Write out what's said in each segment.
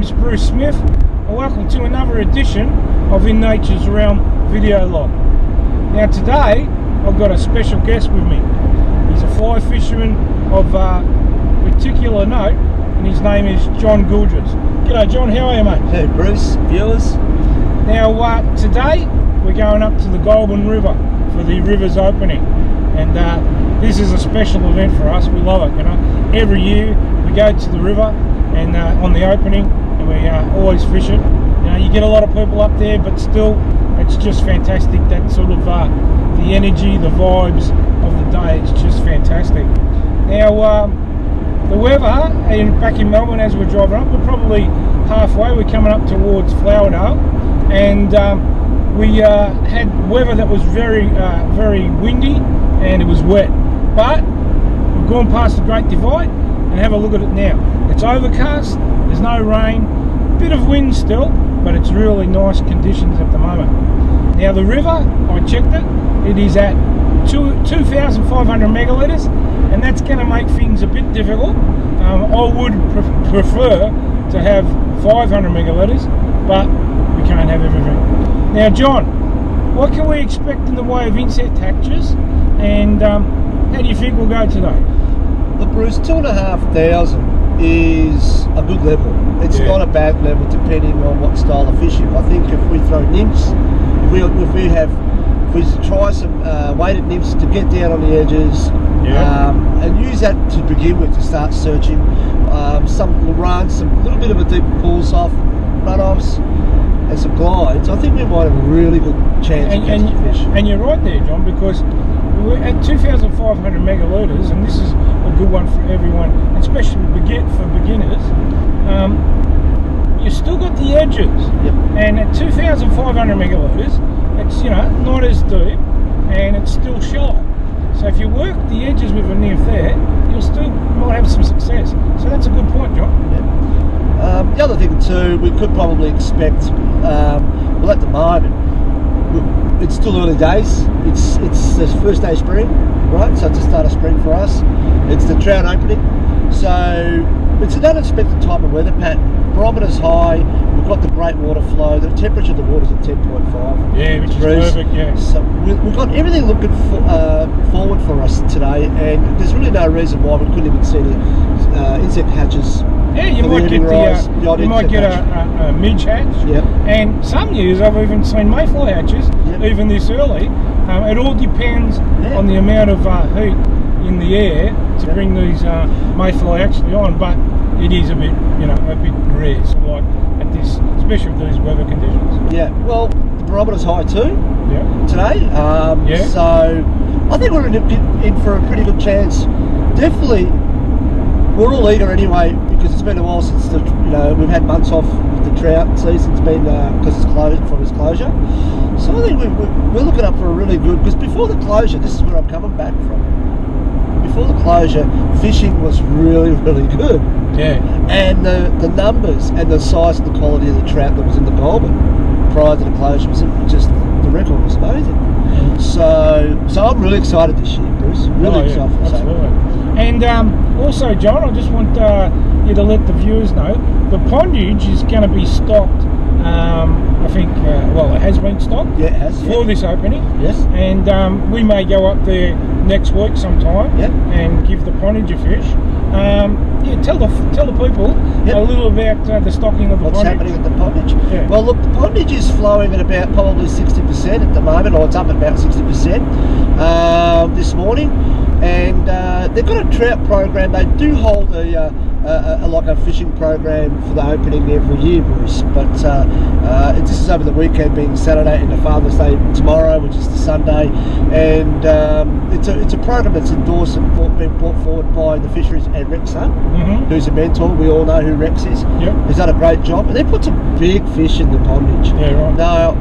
name's Bruce Smith, and welcome to another edition of In Nature's Realm video log. Now today, I've got a special guest with me. He's a fly fisherman of particular note, and his name is John Goulburn. G'day John, how are you, mate? Hey Bruce, viewers. Now today, we're going up to the Goulburn River for the river's opening, and this is a special event for us. We love it, you know. Every year we go to the river and on the opening, and we always fish it. You know, you get a lot of people up there, but still it's just fantastic. That sort of the energy, the vibes of the day, it's just fantastic. Now the weather back in Melbourne, as we're driving up, we're probably halfway. We're coming up towards Flowerdale, and we had weather that was very windy, and it was wet. But we've gone past the Great Divide, and have a look at it now. It's overcast, there's no rain, bit of wind still, but it's really nice conditions at the moment. Now the river, I checked it, it is at 2,500 megalitres, and that's going to make things a bit difficult. I would prefer to have 500 megalitres, but we can't have everything. Now John, what can we expect in the way of insect hatches, and how do you think we'll go today? Look Bruce, 2,500 is a good level. It's not a bad level depending on what style of fishing. I think if we throw nymphs, if we try some weighted nymphs to get down on the edges, and use that to begin with to start searching, some runs, some little bit of a deep pulls off, run-offs, and some glides, I think we might have a really good chance of catching fish. And you're right there, John, because we're at 2,500 megalitres, and this is a good one for everyone, especially for beginners. You've still got the edges, and at 2,500 megalitres, it's not as deep, and it's still shallow. So if you work the edges with a nymph there, you might have some success. So that's a good point, John. The other thing too, we could probably expect, well at the moment, it's still early days. It's the first day of spring, right? So it's the start of spring for us. It's the trout opening. So it's an unexpected type of weather pattern. Barometer's high, we've got the great water flow, the temperature of the water's at 10.5. Yeah, which is perfect, yeah. So we've got everything looking forward for us today, and there's really no reason why we couldn't even see the insect hatches. Yeah, you might get a midge hatch, and some years I've even seen mayfly hatches, even this early. It all depends on the amount of heat in the air to bring these mayfly actually on, but it is a bit, a bit rare, so like at this, especially with these weather conditions. Yeah, well, the barometer's high too today, so I think we're in for a pretty good chance. Definitely, we're all eager anyway, because it's been a while since we've had months off with the trout season's been because it's closed from its closure. So I think we're looking up for a really good, because before the closure, this is where I'm coming back from. Before the closure, fishing was really, really good. Yeah. And the numbers and the size and the quality of the trout that was in the Goulburn prior to the closure was just, the record was amazing. So I'm really excited this year, Bruce. Really excited for absolutely. And also, John, I just want you to let the viewers know the pondage is going to be stocked. I think, it has been stocked for this opening. Yes. And we may go up there next week sometime and give the pondage a fish. Tell the people a little about the stocking of the pondage. What's happening at the pondage? Yeah. Well, look, the pondage is flowing at about probably 60% at the moment, or it's up at about 60% this morning. And they've got a trout program. They do hold like a fishing program for the opening every year, Bruce. But this is over the weekend, being Saturday into Father's Day tomorrow, which is the Sunday. And it's a program that's endorsed and been brought forward by the fisheries and Rex, who's a mentor. We all know who Rex is. He's done a great job, and they put some big fish in the pondage. Yeah, right. Now,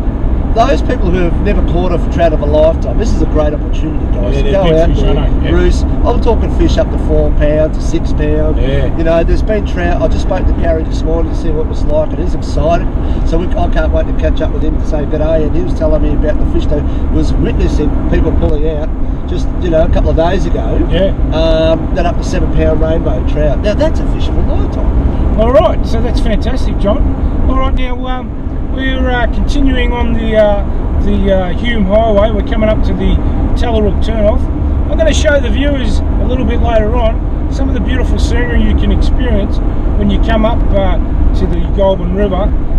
those people who have never caught a trout of a lifetime, this is a great opportunity, guys. Go out there, Bruce. I'm talking fish up to 4 pounds to 6 pounds. There's been trout. I just spoke to Gary this morning to see what it was like, and he's excited. So I can't wait to catch up with him to say good day. And he was telling me about the fish that was witnessing people pulling out just a couple of days ago. Yeah. Then up to 7 pound rainbow trout. Now that's a fish of a lifetime. All right, so that's fantastic, John. All right, now we're continuing on the Hume Highway. We're coming up to the Tallarook turnoff. I'm going to show the viewers a little bit later on some of the beautiful scenery you can experience when you come up to the Goulburn River.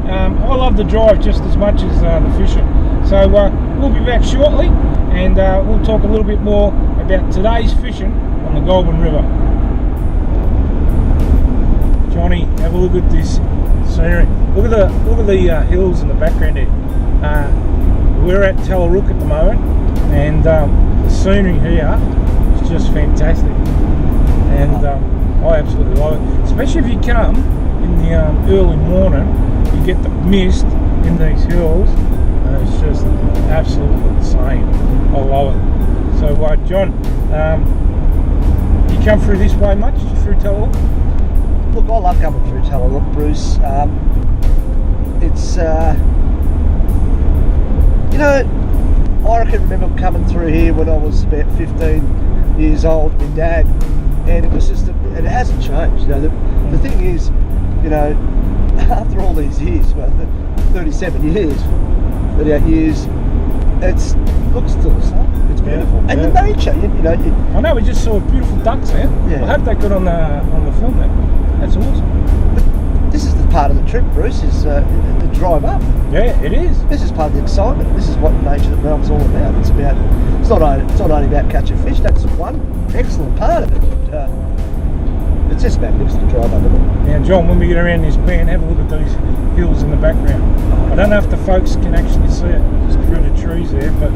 I love the drive just as much as the fishing. So we'll be back shortly, and we'll talk a little bit more about today's fishing on the Goulburn River. Johnny, have a look at this scenery. Look at the hills in the background there. We're at Tallarook at the moment, and the scenery here is just fantastic, and I absolutely love it. Especially if you come in the early morning, you get the mist in these hills, and it's just absolutely insane. I love it. So, John, you come through this way much, through Tallarook? Look, I love coming through Tallarook, Bruce. It's I can remember coming through here when I was about 15 years old with Dad, and it was just it hasn't changed. The thing is, after all these years, 37 years, 38 years, it looks still the same. It's beautiful, and the nature. I know, we just saw beautiful ducks there. Yeah. I hope they got on the film there. That's awesome. But this is the part of the trip, Bruce, is the drive up. Yeah, it is. This is part of the excitement. This is what nature realm's all about. It's not only about catching fish. That's one excellent part of it. But, it's just magnificent to drive up. Now, John, when we get around this bend, have a look at those hills in the background. I don't know if the folks can actually see it just through the trees there, but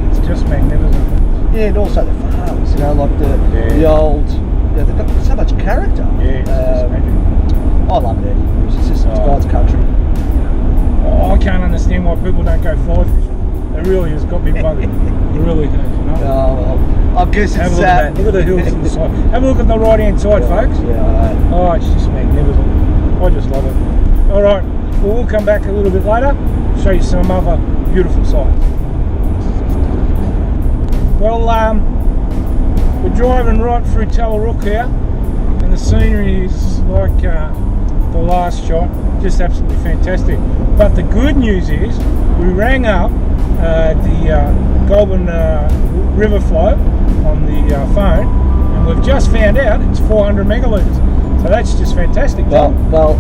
it's just magnificent. Yeah, and also the farms. Like the old. They've got so much character. Yeah, it's just magic. I love it, Bruce. It's just it's God's country. I can't understand why people don't go fly fishing. It really has got me bugging. It really does, Oh, well, I guess have it's... a look at that. Look at the hills on the side. Have a look at the right-hand side, folks. Yeah, I know. Oh, it's just magnificent. I just love it. All right, well, we'll come back a little bit later, show you some other beautiful sights. Well, we're driving right through Tallarook here, and the scenery is like the last shot, just absolutely fantastic. But the good news is we rang up the Goulburn River flow on the phone, and we've just found out it's 400 megalitres. So that's just fantastic. Well,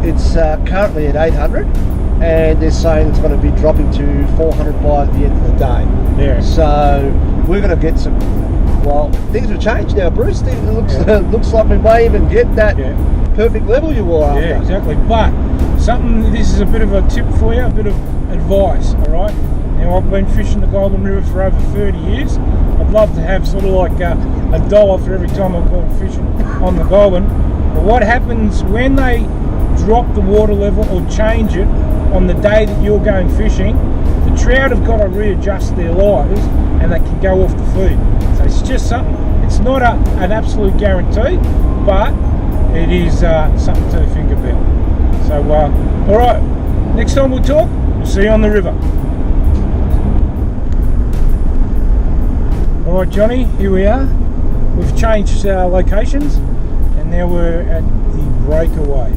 it's currently at 800, and they're saying it's going to be dropping to 400 by the end of the day. Yeah. So we're going to get some. Well, things have changed now, Bruce. It looks like we may even get that perfect level you were after. Yeah, exactly. But this is a bit of a tip for you, a bit of advice, all right? Now, I've been fishing the Goulburn River for over 30 years. I'd love to have sort of like a dollar for every time I've gone fishing on the Goulburn. But what happens when they drop the water level or change it on the day that you're going fishing, the trout have got to readjust their lives and they can go off the feed. So it's just something. It's not an absolute guarantee, but it is something to think about. So, all right, next time we'll talk, we'll see you on the river. All right, Johnny, here we are. We've changed locations, and now we're at the breakaway.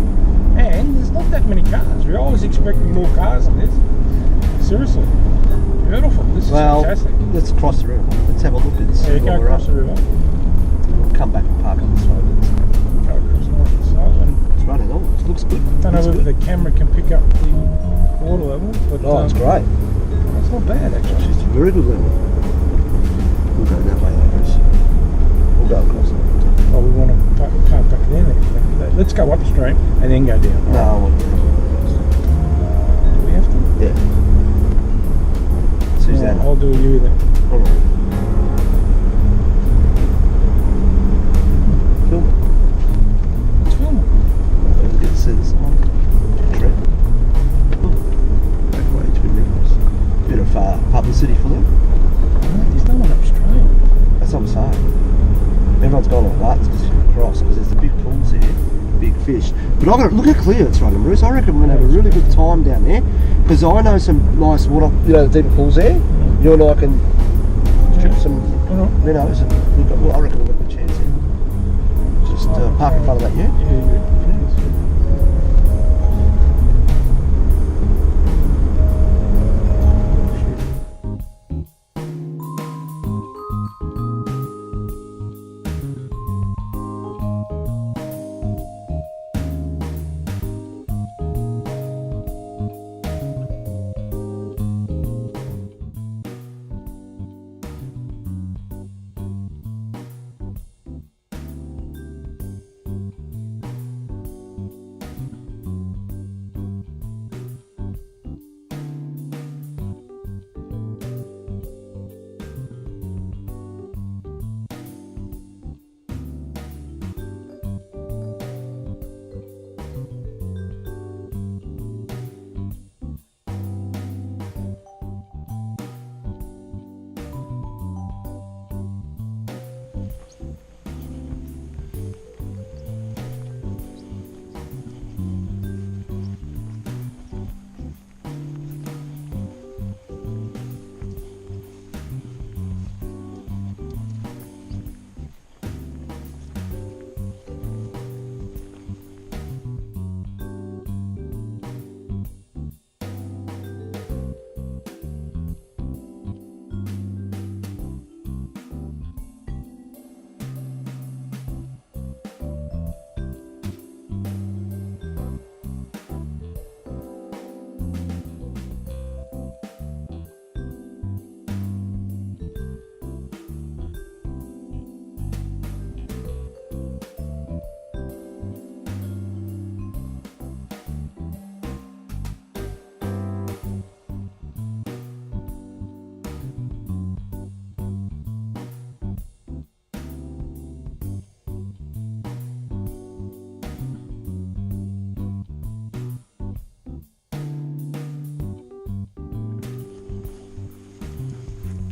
And there's not that many cars. I was expecting more cars than this. Seriously. Beautiful. This is fantastic. Let's cross the river. Let's have a look and see go across the river. We'll come back and park on the side. Go across the side. It's running on. It looks good. I don't know whether the camera can pick up the water level, but it's great. It's not bad actually. It's a very good level. We'll go that way, Bruce. We'll go across it. Oh, we want to park back there then. Let's go upstream and then go down. No, do we have to? Yeah. Suzanne. I'll do you then. All right. Film it. Let's film it. Let's get to see this one. Trip. Back way to Nicholas. Bit of publicity for them. There's no one upstream. That's what I'm saying. Everyone's gone on that to cross because there's the big pools here, big fish. But I've got look how clear it's running, Bruce. I reckon we're going to have a really good time down there because I know some nice water, the deeper pools there. You and I can strip some Minnows. Well, I reckon we've got a good chance here. Just park in front of that ute. Yeah.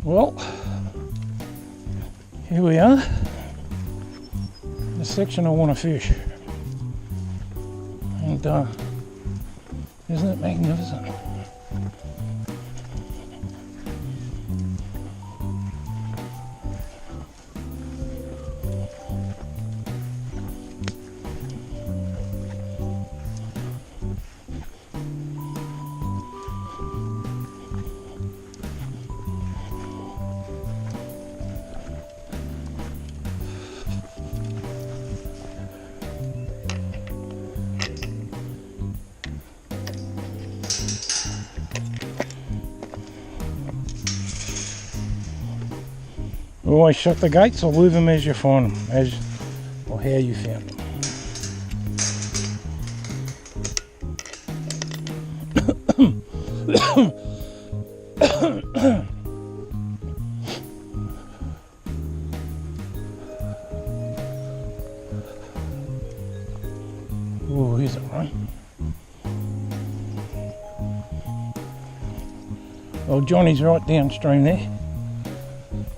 Well, here we are, the section I want to fish, and isn't it magnificent? Always shut the gates or leave them as you find them, or how you found them. Oh, here's a run. Well, Johnny's right downstream there,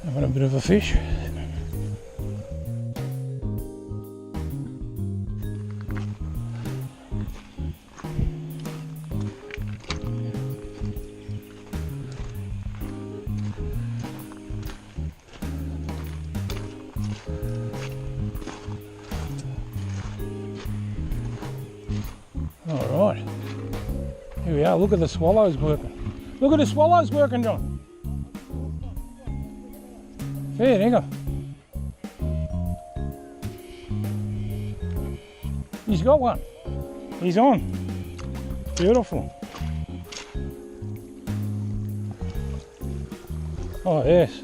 having a bit of a fish. All right, here we are. Look at the swallows working. Look at the swallows working, John. Fair dinkum. He's got one. He's on. Beautiful. Oh yes.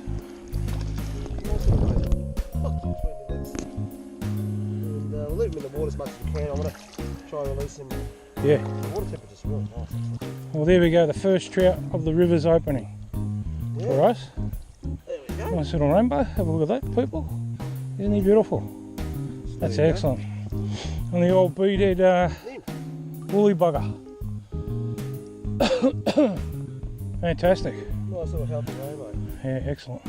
We'll leave him in the water as much as we can. I'm going to try and release him. Yeah. The water temperature's really nice. Well, there we go. The first trout of the river's opening for us. There we go. Nice little rainbow. Have a look at that, people. Isn't he beautiful? That's excellent. On the old beadhead woolly bugger. Fantastic. Nice little healthy rainbow. Yeah, excellent.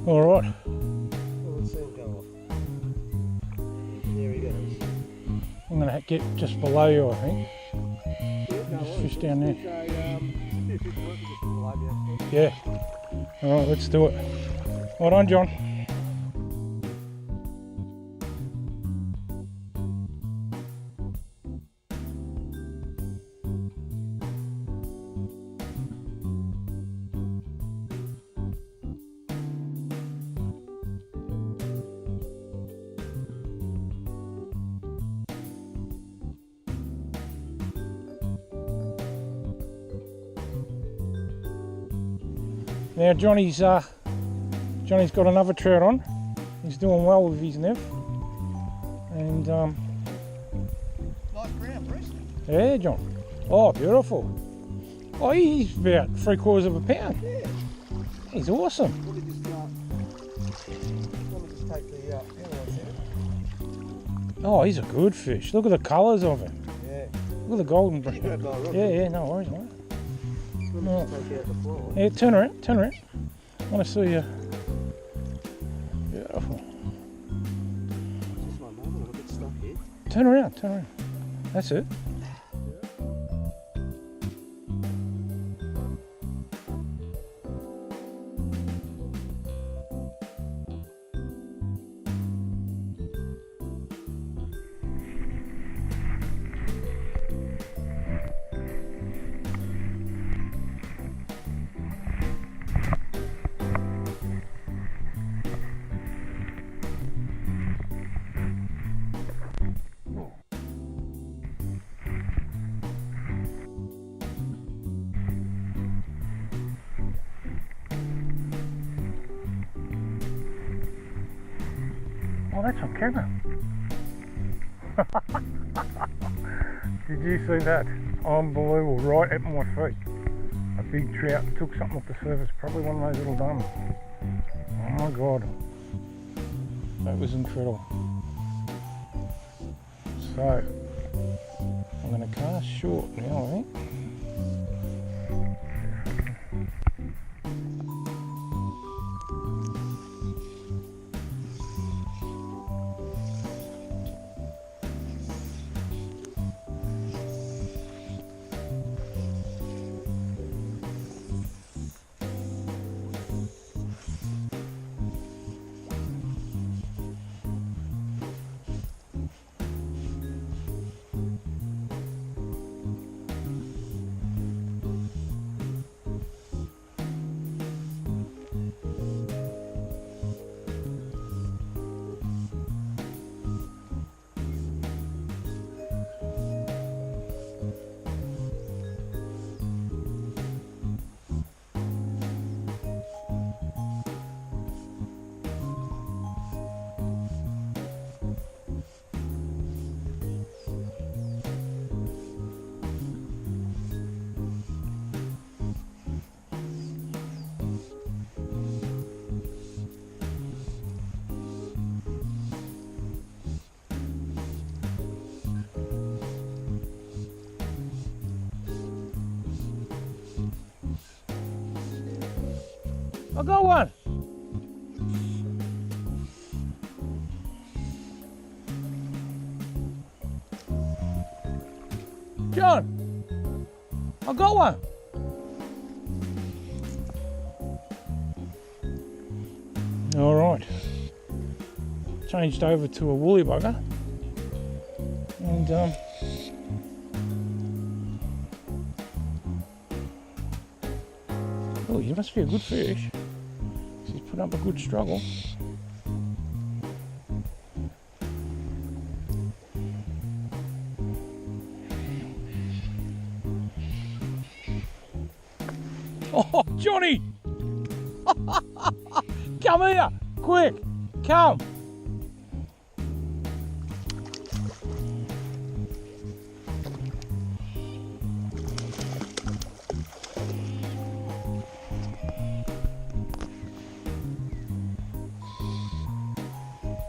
All right. Well, let's see him go off. There he goes. I'm going to get just below you, I think. Just fish down there. So, Yeah. All right, let's do it. Well done, John. Now Johnny's got another trout on. He's doing well with his nev. And Nice ground, Bruce. yeah, John. Oh, beautiful. Oh, he's about 3/4 of a pound. Yeah. He's awesome. Let me just take the analyze out. Oh, he's a good fish. Look at the colours of him. Yeah. Look at the golden You brown. grab my rod. Yeah, no worries, mate. Let me just take out the fly. Yeah, turn around. I want to see you. Beautiful. Just one moment, I'll get stuck here. Turn around. That's it. Oh, that's on camera. Did you see that? Unbelievable, right at my feet. A big trout took something off the surface, probably one of those little dumbs. Oh my God. That was incredible. So, I'm going to cast short now, I think. I got one. John, I got one. All right. Changed over to a woolly bugger. And oh, he must be a good fish. He's put up a good struggle. Oh, Johnny! Come here, quick, come.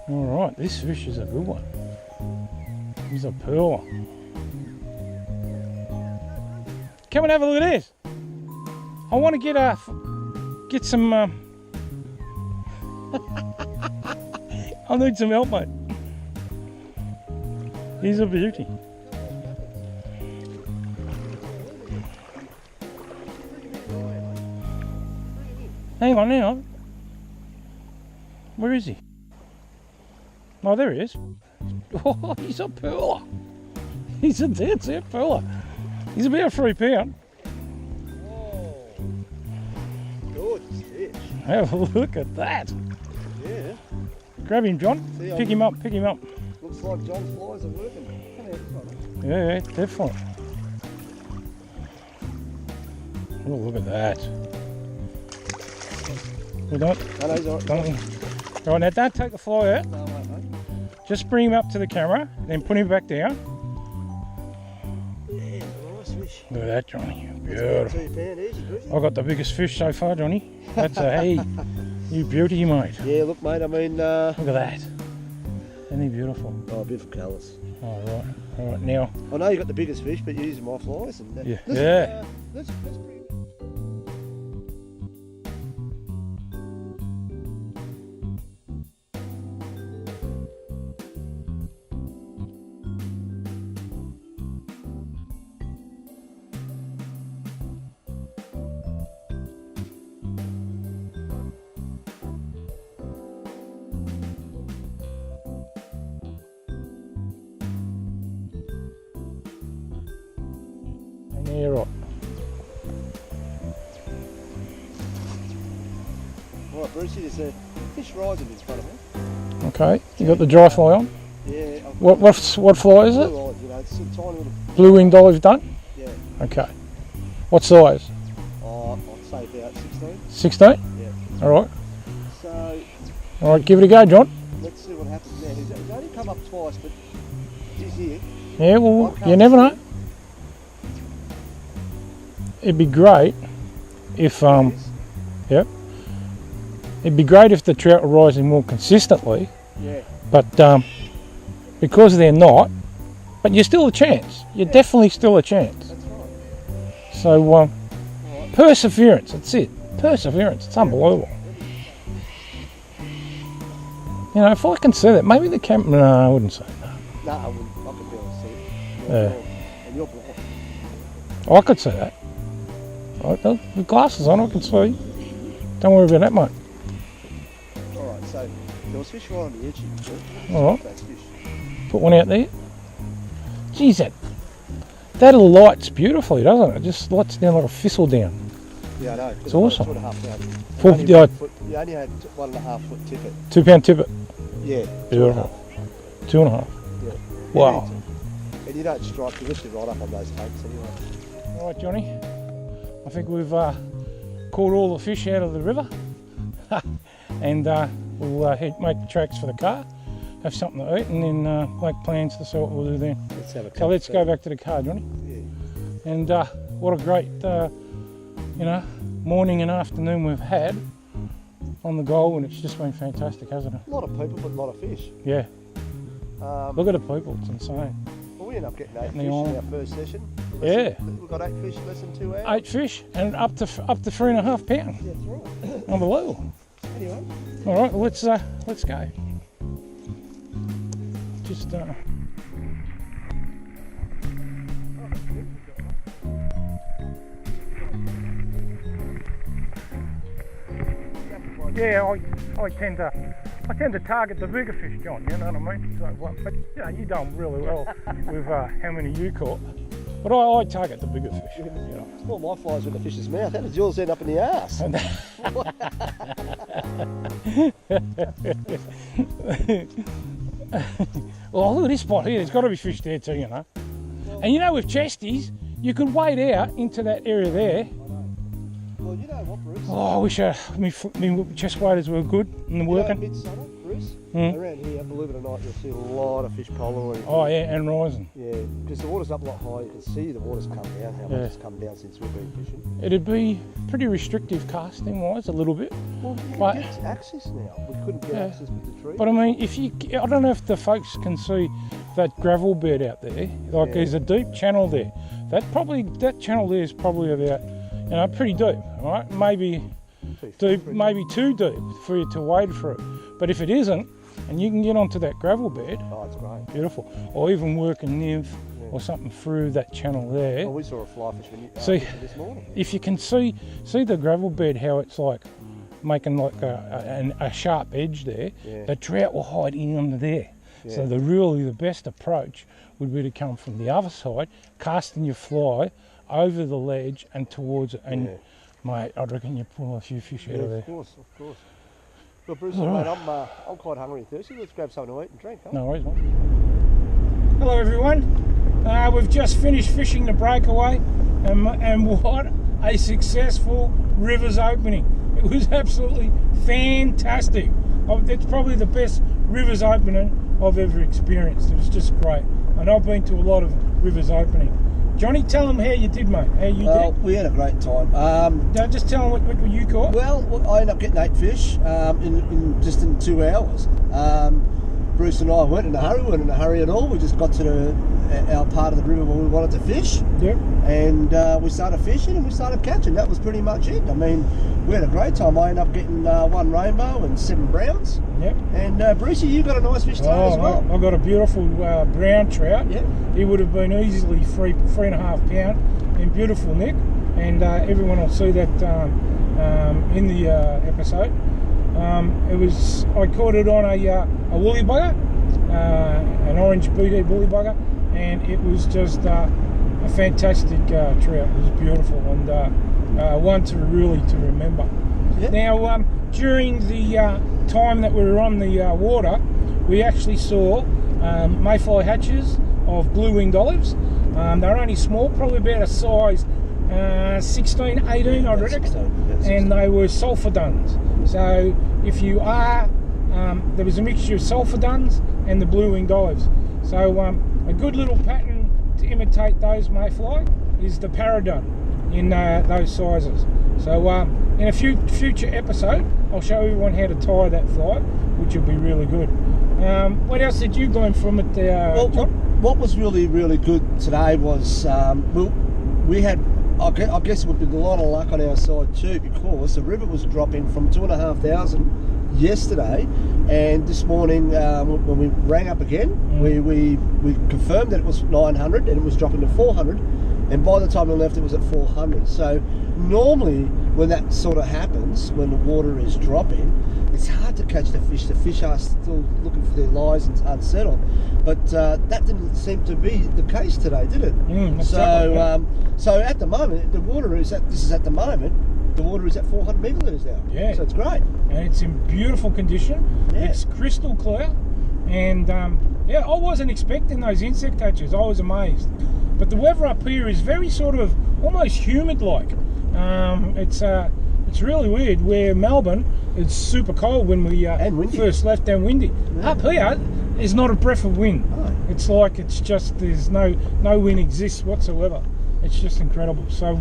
All right, this fish is a good one. He's a pearler. Come and have a look at this. I want to get some. I need some help, mate. He's a beauty. Hang on. Where is he? Oh, there he is. Oh, he's a pearler. He's a dead set pearler. He's about 3 pound. Oh, gorgeous fish. Have a look at that. Yeah. Grab him, John. See, pick him up, pick him up. Looks like John's flies are working. Come here, this one. Yeah, definitely. Oh, look at that. We don't. No, he's all right. Right, now don't take the fly out. No, mate. Just bring him up to the camera, then put him back down. Yeah, nice fish. Look at that, Johnny. Beautiful. 2 pound, easy, good. I got the biggest fish so far, Johnny. That's a hey. You beauty, mate. Yeah, look, mate. I mean, look at that. Isn't he beautiful? Oh, beautiful colours. Oh, right. All right, now. I know you got the biggest fish, but you're using my flies. And, Yeah. Let's bring... Yeah, right. Right, Brucey, there's a fish rising in front of me. Okay, you got the dry fly on. Yeah. What fly is it? Blue eyes, you know, it's a tiny little... Blue winged olive done. Yeah. Okay. What size? Oh, I'd say about 16. 16. Yeah. All right. So, All right, give it a go, John. let's see what happens now. He's only come up twice, but he's here. Yeah, well, I can't you never see know. him. It'd be great if Yes. Yep. It'd be great if the trout were rising more consistently, Yeah. but because they're not, but you're still a chance. You're definitely still a chance. That's right. So Right. perseverance. That's it. Perseverance. It's unbelievable. You know, if I can see that, maybe the camera. No, I wouldn't say no. No, I wouldn't. I could barely see it. Yeah. Blind. And you're blind. I could see that. Right, the glasses on, I can see. Don't worry about that, mate. Alright, so there was fish right on the edge here. All right. That's fish. Put one out there. Geez, that lights beautifully, doesn't it? It just lights down like a thistle down. Yeah, I know. It's awesome. 2.5 pound. Full- You yeah. only had 1.5 foot tippet. 2 pound tippet. Yeah. Beautiful. 2.5. Yeah. Wow. And you don't strike, you lift it right up on those takes anyway. All right, Johnny. I think we've caught all the fish out of the river, and we'll make the tracks for the car, have something to eat, and then make plans to see what we'll do then. Let's have a So let's go back to the car, Johnny. Yeah. And what a great, morning and afternoon we've had on the Goulburn. It's just been fantastic, hasn't it? A lot of people, but a lot of fish. Yeah. Look at the people. It's insane. Well, we ended up getting 8 fish The in island. our first session. Yeah. We've got 8 fish in less than 2 hours. 8 fish and up to 3.5 pound. Yeah, that's right. Unbelievable. Anyway. All right, well, let's go. Just yeah, I tend to target the bigger fish, John. You know what I mean? So, but you're doing really well with how many you caught. But I target the bigger fish. You know. Well, my flies in the fish's mouth. How did yours end up in the arse? Well, look at this spot here. There's got to be fish there too, you know. And you know, with chesties, you could wade out into that area there. Well, you know what, Bruce? Oh, I wish my chest waders were good and working. Midsummer, Bruce, Mm. around here, believe it or not, you'll see a lot of fish poloing. Oh yeah, and rising. Yeah, because the water's up a lot higher. You can see the water's come down, how much it's come down since we've been fishing. It'd be pretty restrictive casting wise, a little bit. Well, we But- can get access now. We couldn't get Yeah. access with the tree. But I mean, I don't know if the folks can see that gravel bed out there. Like Yeah. there's a deep channel there. That channel there is probably about, pretty deep. All right, maybe deep, maybe too deep for you to wade through. But if it isn't, and you can get onto that gravel bed, Oh, it's great. beautiful. Or even work a niv or something through that channel there. Well, we saw a fly fish when you See, this morning. if you can see the gravel bed, how it's like making like a sharp edge there, the trout will hide in under there. Yeah. So the best approach would be to come from the other side, casting your fly over the ledge and towards it. And mate, I reckon you pull a few fish out of there. Of course. Well, Bruce, mate, I'm quite hungry and thirsty. Let's grab something to eat and drink, huh? No worries, mate. Hello everyone. We've just finished fishing the breakaway, and what a successful rivers opening. It was absolutely fantastic. It's probably the best rivers opening I've ever experienced. It was just great. And I've been to a lot of rivers opening. Johnny, tell them how you did, mate. How you did? We had a great time. No, just tell them what you caught. Well, I ended up getting 8 fish in 2 hours. Bruce and I weren't in a hurry at all. We just got to our part of the river where we wanted to fish. Yep. And we started fishing and we started catching. That was pretty much it. I mean, we had a great time. I ended up getting 1 rainbow and 7 browns. Yep. And Brucey, you got a nice fish today as well. I got a beautiful brown trout. Yep. He would have been easily 3.5 pound in beautiful nick. And everyone will see that in the episode. I caught it on a woolly bugger, an orange BD woolly bugger, and it was just a fantastic trout. It was beautiful and one to remember. Yep. Now, during the time that we were on the water, we actually saw mayfly hatches of blue-winged olives. They're only small, probably about a size 16, 18, I reckon, and they were sulphur duns. So if you are, there was a mixture of sulphur duns and the blue-winged olives. So a good little pattern to imitate those mayfly is the paradun in those sizes. So in a future episode, I'll show everyone how to tie that fly, which will be really good. What else did you learn from it there, John? What was really, really good today was we had, I guess it would be a lot of luck on our side too, because the river was dropping from 2,500 yesterday, and this morning when we rang up again, we confirmed that it was 900 and it was dropping to 400, and by the time we left it was at 400. So normally when that sort of happens, when the water is dropping, it's hard to catch the fish. The fish are still looking for their lies and unsettled, but that didn't seem to be the case today, did it? So at the moment the water is at, the water is at 400 megalitres now. Yeah. So it's great. And it's in beautiful condition. Yeah. It's crystal clear. And yeah, I wasn't expecting those insect hatches. I was amazed. But the weather up here is very sort of almost humid-like. It's really weird. Where Melbourne, it's super cold when we first left, and windy. Yeah. Up here, there's not a breath of wind. Oh. It's like it's just there's no wind exists whatsoever. It's just incredible. So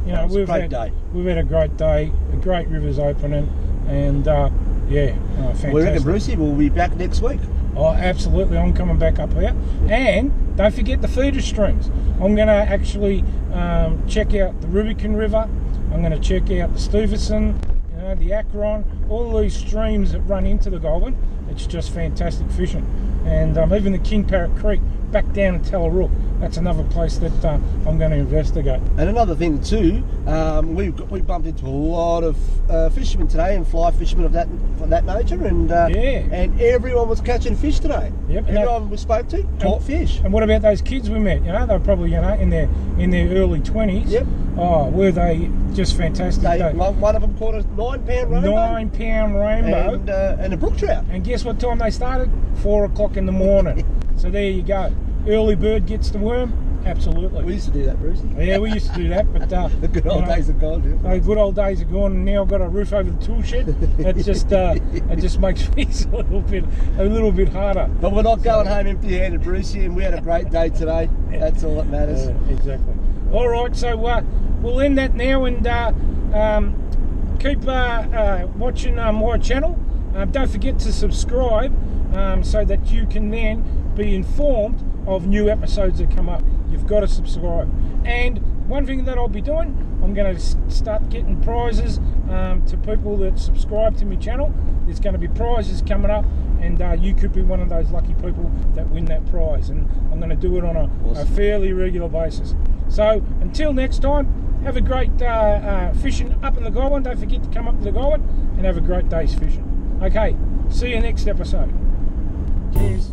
you know, we've had a great day, a great rivers opening, and fantastic. We reckon, Brucey, we'll be back next week. Oh, absolutely! I'm coming back up here, and don't forget the feeder streams. I'm going to actually check out the Rubicon River. I'm going to check out the Stuyvesant, the Akron, all these streams that run into the Goulburn. It's just fantastic fishing, and even the King Parrot Creek back down in Tallarook. That's another place that I'm going to investigate. And another thing too, we bumped into a lot of fishermen today, and fly fishermen of that nature, and and everyone was catching fish today. Yep. Everyone we spoke to caught fish. And what about those kids we met? They were probably in their early 20s. Yep. Oh, were they just fantastic? One of them caught a 9-pound rainbow. 9-pound rainbow. And a brook trout. And guess what time they started? 4 o'clock in the morning. So there you go. Early bird gets the worm. Absolutely. We used to do that, Brucey. Yeah, we used to do that, but the good old days are gone. The good old days are gone, and now I've got a roof over the tool shed. It just makes things a little bit harder. But we're not going home empty-handed, Brucey, and we had a great day today. That's all that matters. Exactly. All right, so we'll end that now, and keep watching my channel. Don't forget to subscribe so that you can then be informed of new episodes that come up. You've got to subscribe. And one thing that I'll be doing, I'm going to start getting prizes to people that subscribe to my channel. There's going to be prizes coming up, and you could be one of those lucky people that win that prize. And I'm going to do it on a fairly regular basis. So until next time, Have a great fishing up in the Goulburn. Don't forget to come up to the Goulburn and have a great day's fishing. Okay, see you next episode. Cheers.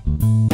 you.